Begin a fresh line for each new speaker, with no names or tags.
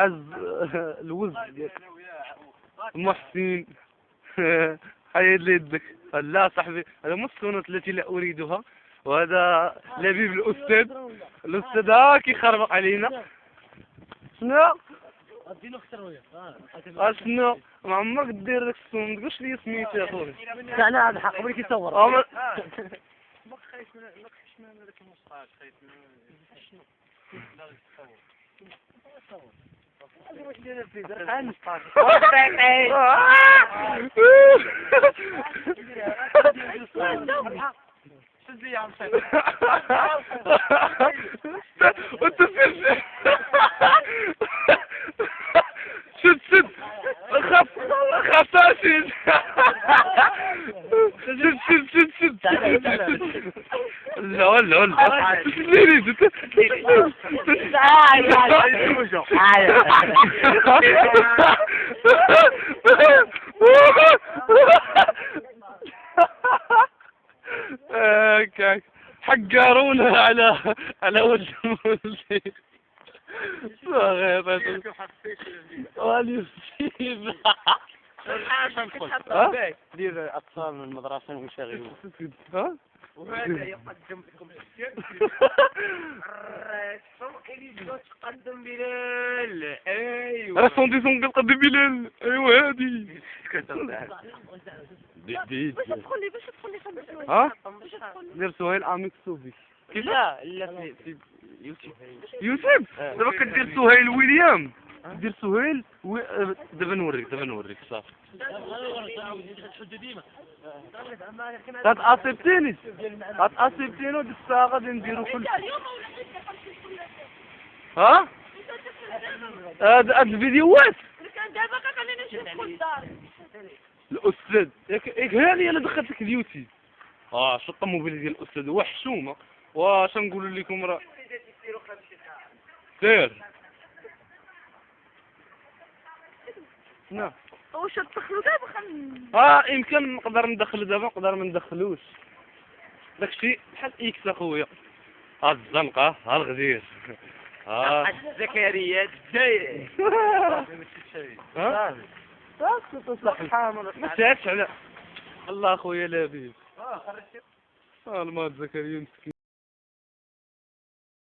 الوز ديالك محسن. حيد لي يدك. لا صاحبي، هذا مو السنوات التي لا اريدها، وهذا لبيب الاستاذ ها كيخربق علينا. شنو؟ شنو؟ ما عمرك دير داك السنون، ما تقولش لي سميتو يا خويا.
انا هذا الحق بغيت يصور.
ما
خايف من هذاك المصطلح، خايف من شنو؟ لا تصور. شدي يا عم
شد خفاشين. شد لا حقرونا على وجه المولد.
دير اطفال من المدرسه ويشغلوا.
وهذا يقدم لكم تقدم بلال. ايوه
سون كنقدم بلال. ايوه هادي
باش تدخل لي
ها دير سهيل عميك صوفي.
لا في
يوسف دابا كدير سهيل ويليام. دير سهيل دابا نوريك صافي. غتأسيبتيني وديك الساعة غادي نديرو كل ها هاد الفيديوهات.
دابا كنخليني نشوف الدار.
الاستاذ ياك هاني انا دخلتك اليوتيوب. شط الموبيل ديال الاستاذ هو حشومه. واش نقول لكم راه سير. شنو
واش تدخلوا دابا
يمكن نقدر ندخل دابا، نقدر ما ندخلوش. داكشي بحال اكس اخويا. الزنقه الغدير.
زكريا الداير.
ما تعرفش على الله اخويا لبيب. الماضي زكريا مسكين.